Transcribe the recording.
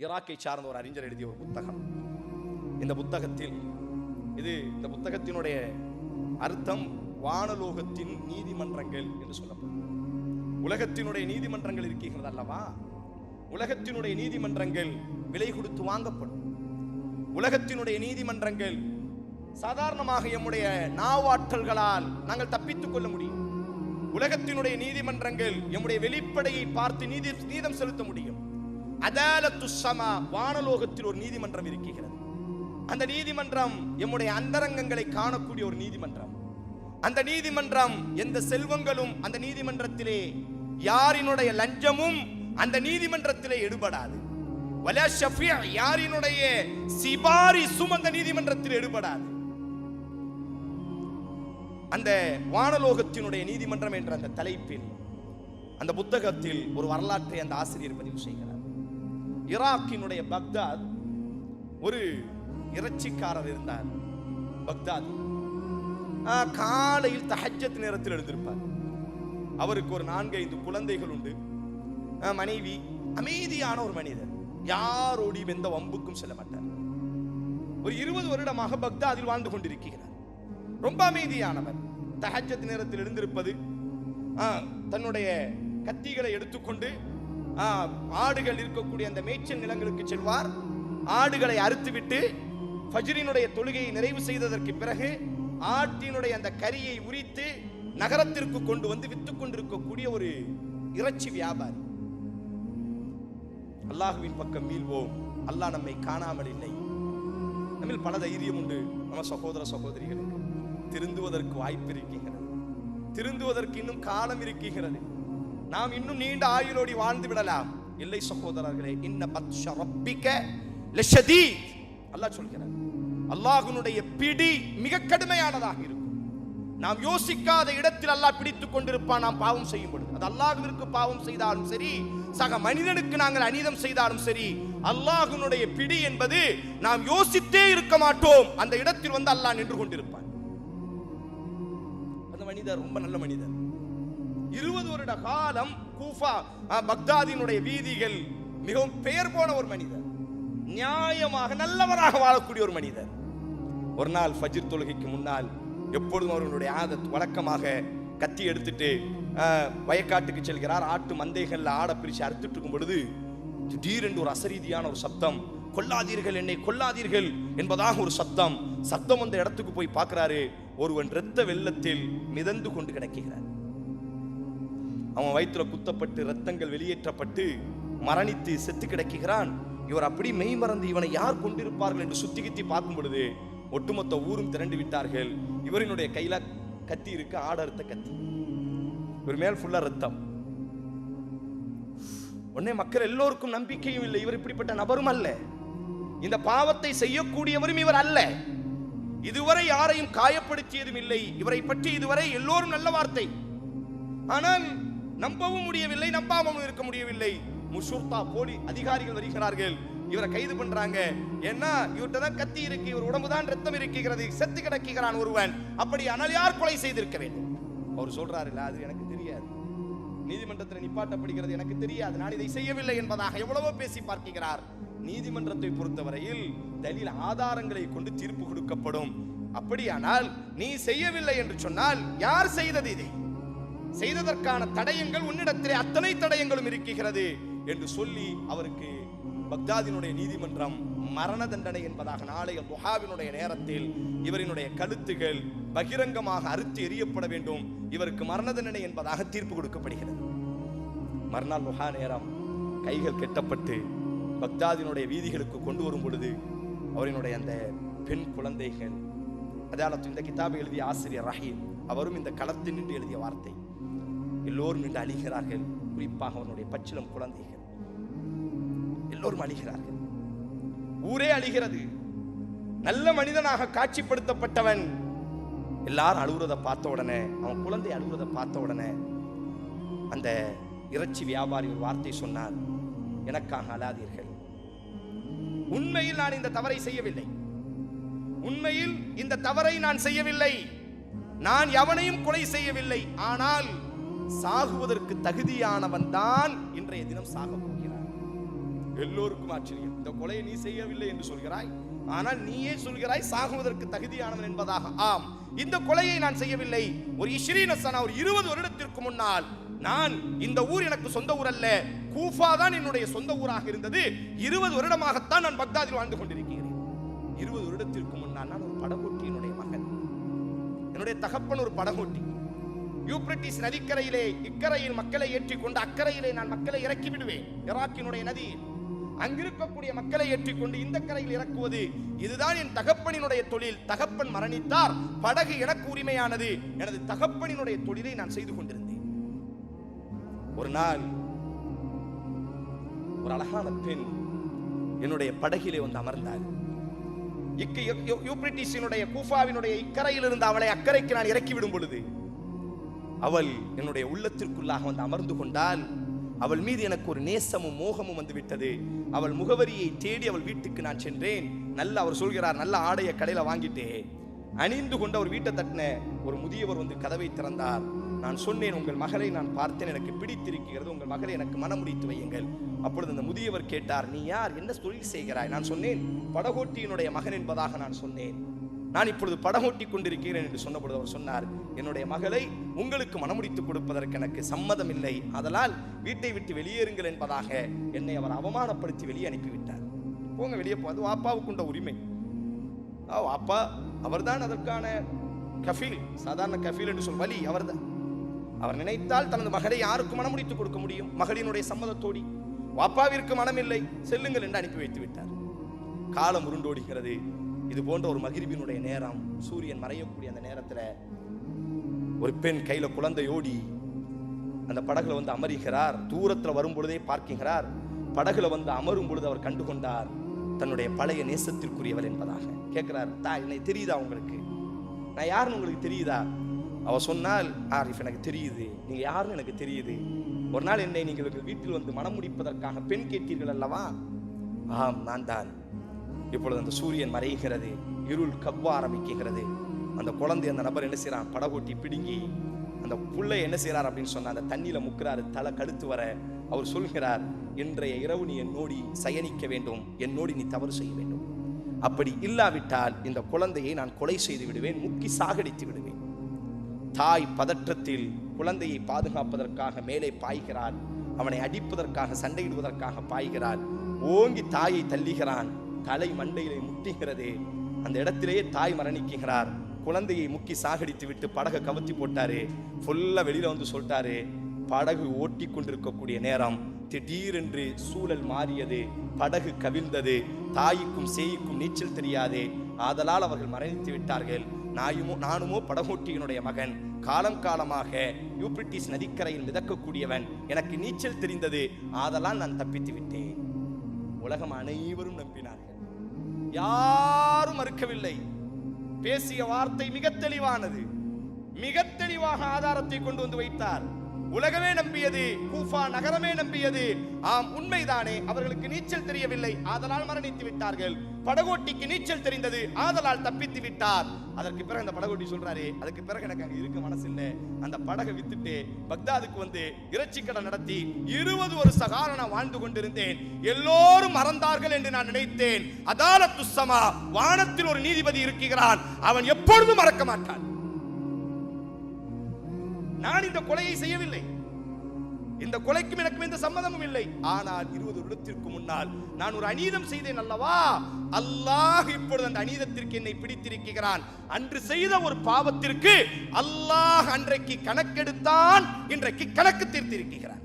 ஈராக்கை சார்ந்த ஒரு அறிஞர் எழுதிய ஒரு புத்தகம். இந்த புத்தகத்தினுடைய அர்த்தம் வானலோகத்தின் நீதிமன்றங்கள் என்று சொல்லப்படும். உலகத்தினுடைய நீதிமன்றங்கள் இருக்கிறது அல்லவா, உலகத்தினுடைய நீதிமன்றங்கள் விலை கொடுத்து வாங்கப்படும். உலகத்தினுடைய நீதிமன்றங்கள் சாதாரணமாக எம்முடைய நாவாற்றல்களால் நாங்கள் தப்பித்துக் கொள்ள முடியும். உலகத்தினுடைய நீதிமன்றங்கள் எம்முடைய வெளிப்படையை பார்த்து நீதம் செலுத்த முடியும். அதாலத்து ஸமா, வானலோகத்தில் ஒரு நீதிமன்றம் இருக்கிறது. அந்த நீதிமன்றம் எம்முடைய அந்தரங்கங்களை காணக்கூடிய ஒரு நீதிமன்றம். அந்த நீதிமன்றம் எந்த செல்வங்களும் அந்த நீதிமன்றத்திலே, யாரினுடைய லஞ்சமும் அந்த நீதிமன்றத்திலே எடுபடாது. வலா ஷஃபிய, யாரினுடைய சிபாரிசும் அந்த நீதிமன்றத்தில் எடுபடாது. அந்த வானலோகத்தினுடைய நீதிமன்றம் என்ற அந்த தலைப்பில் அந்த புத்தகத்தில் ஒரு வரலாற்றை அந்த ஆசிரியர் பதிவு செய்கிறார். ஈராக்கினுடைய பக்தாத் ஒரு இறைச்சிக்காரர் இருந்தார். பக்தாத் காலையில் தஹஜ்ஜத் நேரத்தில் எழுந்திருப்பார். அவருக்கு ஒரு 4-5 குழந்தைகள் உண்டு, மனைவி, அமைதியான ஒரு மனிதர், யாரோடையும் எந்த வம்புக்கும் செல்ல மாட்டார். ஒரு 20 வருடமாக பக்தாதில் வாழ்ந்து கொண்டிருக்கிறார். ரொம்ப அமைதியானவர். தஹஜ்ஜத் நேரத்தில் எழுந்திருப்பது, தன்னுடைய கத்திகளை எடுத்துக்கொண்டு ஆடுகள் இருக்கக்கூடிய அந்த மேய்ச்சல் நிலங்களுக்கு செல்வார். ஆடுகளை அறுத்துவிட்டு ஃபஜ்ரினுடைய தொழுகையை நிறைவு செய்ததற்கு பிறகு ஆட்டினுடைய அந்த கரியை உரித்து நகரத்திற்கு கொண்டு வந்து வித்துக் கொண்டிருக்கக்கூடிய ஒரு இறைச்சி வியாபாரி. அல்லாஹ்வின் பக்கம் மீள்வோம், அல்லாஹ் நம்மை காணாமல் இல்லை. நம்மில் பல தைரியம் உண்டு. நம்ம சகோதர சகோதரிகளுக்கு திருந்துவதற்கு வாய்ப்பு இருக்கிறது, திருந்துவதற்கு இன்னும் காலம் இருக்கிறது. நாம் இன்னும் நீண்ட ஆயுளோடி வாழ்ந்து விடலாம். இல்லை சகோதரர்களே, இன்ன பத்ஷ ரப்பிக லஷதீத், அல்லாஹ் சொல்கிறார், அல்லாஹ்வுடைய பிடி மிக கடுமையானதாக இருக்கும். நாம் யோசிக்காத இடத்தில் அல்லாஹ் பிடித்துக் கொண்டிருப்பான். நாம் பாவம் செய்யும் பொழுது, அது அல்லாஹ்விற்கு பாவம் செய்தாலும் சரி, சக மனிதனுக்கு நாங்கள் அநீதம் செய்தாலும் சரி, அல்லாஹ்வுடைய பிடி என்பது நாம் யோசித்தே இருக்க மாட்டோம். அந்த இடத்தில் வந்து அல்லாஹ் நின்று கொண்டிருப்பான். அந்த மனிதர் ரொம்ப நல்ல மனிதர். 20 வருட காலம் கூஃபா, பக்தாதினுடைய வீதிகள் மிகவும் பெயர் போன ஒரு மனிதர், நியாயமாக நல்லவராக வாழக்கூடிய ஒரு மனிதர். ஒரு நாள் ஃபஜ்ர் தொழுகைக்கு முன்னால் எப்பொழுதும் அவர்களுடைய ஆதத் வழக்கமாக கத்தி எடுத்துட்டு வயக்காட்டுக்கு செல்கிறார். ஆட்டு மந்தைகள்ல ஆட பிரிச்சு அறுத்துட்டு இருக்கும் பொழுது திடீரென்று ஒரு அசரீதியான ஒரு சத்தம், கொல்லாதீர்கள், என்னை கொல்லாதீர்கள் என்பதாக ஒரு சத்தம். சத்தம் வந்த இடத்துக்கு போய் பார்க்கிறாரு. ஒருவன் இரத்த வெள்ளத்தில் மிதந்து கொண்டு கிடக்கிறார். அவன் வயிற்றுல குத்தப்பட்டு ரத்தங்கள் வெளியேற்றப்பட்டு மரணித்து செத்து கிடக்கிறான். இவர் அப்படி மெய் மறந்து இவனை யார் கொண்டிருப்பார்கள் என்று சுத்தி கித்தி பார்க்கும் பொழுது ஒட்டுமொத்த ஊரும் திரண்டு விட்டார்கள். இவரினுடைய கையில கத்தி இருக்கு, ஆடறுத்த கத்தி, இவர் மேல் ஃபுல்லா ரத்தம். உடனே மக்கள் எல்லோருக்கும் நம்பிக்கையும் இல்லை, இவர் இப்படிப்பட்ட நபரும் அல்ல, இந்த பாவத்தை செய்யக்கூடியவரும் இவர் அல்ல, இதுவரை யாரையும் காயப்படுத்தியதும் இல்லை, இவரை பற்றி இதுவரை எல்லோரும் நல்ல வார்த்தை. ஆனால் நம்பவும் முடியவில்லை, நம்பாமல் இருக்க முடியவில்லை. முஷூர்தா போலி அதிகாரிகள் வருகிறார்கள், இவரை கைது பண்றாங்க. ஏன்னா இவர்கிட்ட தான் கத்தி இருக்கு, இவர் உடம்பு தான் ரத்தம் இருக்கிறது, செத்து கிடக்கிறான் ஒருவன். அப்படி ஆனால் யார் கொலை செய்திருக்க வேண்டும்? அவர் சொல்றாரு, இல்ல அது எனக்கு தெரியாது, நீதிமன்றத்தில் நிப்பாட்டப்படுகிறது, எனக்கு தெரியாது, நான் இதை செய்யவில்லை என்பதாக எவ்வளவோ பேசி பார்க்கிறார். நீதிமன்றத்தை பொறுத்தவரையில் தலீல் ஆதாரங்களை கொண்டு தீர்ப்பு கொடுக்கப்படும். அப்படியானால் நீ செய்யவில்லை என்று சொன்னால் யார் செய்தது? இதை செய்ததற்கான தடயங்கள் உன்னிடத்திலே அத்தனை தடயங்களும் இருக்கிறது என்று சொல்லி அவருக்கு பக்தாதினுடைய நீதிமன்றம் மரண தண்டனை என்பதாக நாளைய துஹாவினுடைய நேரத்தில் இவரினுடைய கழுத்துகள் பகிரங்கமாக அறுத்து எறியப்பட வேண்டும், இவருக்கு மரண தண்டனை என்பதாக தீர்ப்பு கொடுக்கப்படுகிறது. மறுநாள் துஹா நேரம் கைகள் கெட்டப்பட்டு பக்தாதினுடைய வீதிகளுக்கு கொண்டு வரும் பொழுது அவரினுடைய அந்த பெண் குழந்தைகள், அதாலத்து இந்த கிதாபை எழுதிய ஆசிரியர் ரஹீம் அவரும் இந்த களத்தில் நின்று எழுதிய வார்த்தை, எல்லோரும் நின்று அழிகிறார்கள். குறிப்பாக அவனுடைய பச்சிளம் குழந்தைகள் எல்லோரும் அழிகிறார்கள், ஊரே அழிகிறது. நல்ல மனிதனாக காட்சிப்படுத்தப்பட்டவன் எல்லாரும் அழுகுறதை பார்த்த உடனே, அவன் குழந்தை அழுகுறதை பார்த்த உடனே அந்த இறைச்சி வியாபாரி ஒரு வார்த்தை சொன்னார், எனக்காக அழாதீர்கள், உண்மையில் நான் இந்த தவறை செய்யவில்லை, உண்மையில் இந்த தவறை நான் செய்யவில்லை, நான் எவனையும் கொலை செய்யவில்லை, ஆனால் சாகுவதற்கு தகுதியானவன் தான் இன்றைய தினம் சாக போகிறான். எல்லோருக்கும் ஆச்சரியம். இந்த கொலையை நீ செய்யவில்லை என்று சொல்கிறாய், ஆனால் நீயே சொல்கிறாய் சாகுவதற்கு தகுதியானவன் என்பதாக. ஆம், இந்த கொலையை நான் செய்யவில்லை. ஒரு 20 வருடத்திற்கு முன்னால் நான், இந்த ஊர் எனக்கு சொந்த ஊர் அல்ல, கூஃபா தான் என்னுடைய சொந்த ஊராக இருந்தது. 20 வருடமாகத்தான் நான் பக்தாதில் வாழ்ந்து கொண்டிருக்கிறேன். 20 வருடத்திற்கு முன்னால் நான் ஒரு படகோட்டியினுடைய மகன். என்னுடைய தகப்பன் ஒரு படகோட்டி. யூப்ரட்டிஸ் நதிக்கரையிலே இக்கரையில் மக்களை ஏற்றிக்கொண்டு அக்கறையிலே நான் மக்களை இறக்கி விடுவேன். ஈராக்கினுடைய நதியில் அங்கிருக்கக்கூடிய மக்களை ஏற்றிக்கொண்டு இந்த கரையில் இறக்குவது, இதுதான் என் தகப்பனினுடைய தொழில். தகப்பன் மரணித்தார், படகு எனக்கு உரிமையானது. எனது தகப்பனினுடைய தொழிலை நான் செய்து கொண்டிருந்தேன். ஒரு நாள் ஒரு அழகான பெண் என்னுடைய படகிலே வந்து அமர்ந்தாள். யூப்ரட்டிஸினுடைய கூஃபாவினுடைய இக்கரையில் இருந்து அவளை அக்கறைக்கு நான் இறக்கி விடும் பொழுது அவள் என்னுடைய உள்ளத்திற்குள்ளாக வந்து அமர்ந்து கொண்டால், அவள் மீது எனக்கு ஒரு நேசமும் மோகமும் வந்து விட்டது. அவள் முகவரியை தேடி அவள் வீட்டுக்கு நான் சென்றேன். அவர் சொல்கிறார், நல்ல ஆடைய கடையில வாங்கிட்டே அணிந்து கொண்டு அவர் வீட்டை தட்டின ஒரு முதியவர் வந்து கதவை திறந்தார். நான் சொன்னேன், உங்கள் மகளை நான் பார்த்தேன், எனக்கு பிடித்திருக்கிறது, உங்கள் மகளை எனக்கு மனமுடித்து வையுங்கள். அப்பொழுது அந்த முதியவர் கேட்டார், நீ யார், என்ன தொழில் செய்கிறாய்? நான் சொன்னேன், படகோட்டியினுடைய மகன் என்பதாக நான் சொன்னேன். நான் இப்பொழுது படகோட்டி கொண்டிருக்கிறேன் என்று சொன்னபொழுது அவர் சொன்னார், என்னுடைய மகளை உங்களுக்கு மனமுடித்துக் கொடுப்பதற்கு எனக்கு சம்மதம் இல்லை, அதனால் வீட்டை விட்டு வெளியேறுங்கள் என்பதாக என்னை அவர் அவமானப்படுத்தி வெளியே அனுப்பிவிட்டார். போங்க, வெளியே போது வாப்பாவுக்கு உண்ட உரிமை. வாப்பா அவர்தான் அதற்கான கஃபீல், சாதாரண கஃபீல் என்று சொல் வலி அவர்தான். அவர் நினைத்தால் தனது மகளை யாருக்கு மனமுடித்துக் கொடுக்க முடியும்? மகளினுடைய சம்மதத்தோடி. வாப்பாவிற்கு மனமில்லை, செல்லுங்கள் என்று அனுப்பி வைத்து விட்டார். காலம் உருண்டோடுகிறது. இது போன்ற ஒரு மகிரிபினுடைய நேரம், சூரியன் மறையக்கூடிய அந்த நேரத்தில் ஒரு பெண் கையில குழந்தையோடி அந்த படகுல வந்து அமருகிறார். தூரத்தில் வரும் பொழுதே பார்க்கிறார். படகுல வந்து அமரும் பொழுது அவர் கண்டுகொண்டார் தன்னுடைய பழைய நேசத்திற்குரியவர் என்பதாக. கேட்கிறார், தாய் என்னை தெரியுதா உங்களுக்கு? நான் யாருன்னு உங்களுக்கு தெரியுதா? அவ சொன்னால், ஆரிஃப் எனக்கு தெரியுது, நீங்க யாருன்னு எனக்கு தெரியுது. ஒரு நாள் என்னை நீங்கள் வீட்டில் வந்து மனம் முடிப்பதற்காக பெண் கேட்டீர்கள் அல்லவா? ஆம், நான் தான். இப்பொழுது அந்த சூரியன் மறைகிறது, இருள் கவ்வ ஆரம்பிக்கிறது. அந்த குழந்தை, அந்த நபர் என்ன செய்யறான், படகோட்டி பிடுங்கி அந்த புள்ளை என்ன செய்யறார் அப்படின்னு சொன்னா அந்த தண்ணியில முக்கிறாரு, தலை கடுத்து வர. அவர் சொல்கிறார், இன்றைய இரவு நீ என்னோடி சயனிக்க வேண்டும், என்னோடி நீ தவறு செய்ய வேண்டும். அப்படி இல்லாவிட்டால் இந்த குழந்தையை நான் கொலை செய்து விடுவேன், முக்கி சாகடித்து விடுவேன். தாய் பதற்றத்தில் குழந்தையை பாதுகாப்பதற்காக மேலே பாய்கிறார். அவனை அடிப்பதற்காக, சண்டையிடுவதற்காக பாய்கிறார். ஓங்கி தாயை தள்ளுகிறான். தலை மண்டையிலே முட்டுகிறது. அந்த இடத்திலேயே தாய் மரணிக்கிறார். குழந்தையை முக்கி சாகடித்து விட்டு படகை கவுத்தி போட்டாரு. ஃபுல்லா வெளியில வந்து சொல்லிட்டாரு. படகு ஓட்டி கொண்டிருக்கக்கூடிய நேரம் திடீரென்று சூழல் மாறியது. படகு கவிழ்ந்தது. தாய்க்கும் சேய்க்கும் நீச்சல் தெரியாது. ஆதலால் அவர்கள் மரணித்து விட்டார்கள். நானுமோ படகோட்டியினுடைய மகன். காலம் காலமாக யூப்ரட்டிஸ் நதிக்கரையில் மிதக்கக்கூடியவன். எனக்கு நீச்சல் தெரிந்தது. ஆதலால் நான் தப்பித்து விட்டேன். உலகம் அனைவரும் நம்பினார்கள், யாரும் மறுக்கவில்லை. பேசிய வார்த்தை மிக தெளிவானது. மிக தெளிவாக ஆதாரத்தை கொண்டு வந்து வைத்தார். உலகமே நம்பியது, கூஃபா நகரமே நம்பியது. ஆம், உண்மைதானே, அவர்களுக்கு நீச்சல் தெரியவில்லை, ஆதலால் மரணித்து விட்டார்கள். படகோட்டிக்கு நீச்சல் தெரிந்தது, ஆதலால் தப்பித்து விட்டார். அதற்கு பிறகு அந்த படகோட்டி சொல்றாரு, அதுக்கு பிறகு எனக்கு அங்க இருக்க மனசு இல்லை, அந்த படகை வித்துட்டு பக்தாதுக்கு வந்து இறைச்சி கடை நடத்தி 20 வருஷ காலம் நான் வாழ்ந்து கொண்டிருந்தேன். எல்லோரும் மறந்தார்கள் என்று நான் நினைத்தேன். அதாலத்து ஸமா, வானத்தில் ஒரு நீதிபதி இருக்கிறான், அவன் எப்பொழுதும் மறக்க மாட்டான். நான் இந்த கொலையை செய்யவில்லை, இந்த கொலைக்கும் எனக்கு எந்த சம்மதமும் இல்லை. ஆனால் 20 வருடத்திற்கு முன்னால் நான் ஒரு அநீதம் செய்தேன் அல்லவா? அல்லாஹ் இப்பொழுது அந்த அநீதத்திற்கு என்னை பிடித்திருக்கிறான். அன்று செய்த ஒரு பாவத்திற்கு அல்லாஹ் அன்றைக்கு கணக்கெடுத்தான், இன்றைக்கு கணக்கு தீர்த்திருக்கிறான்.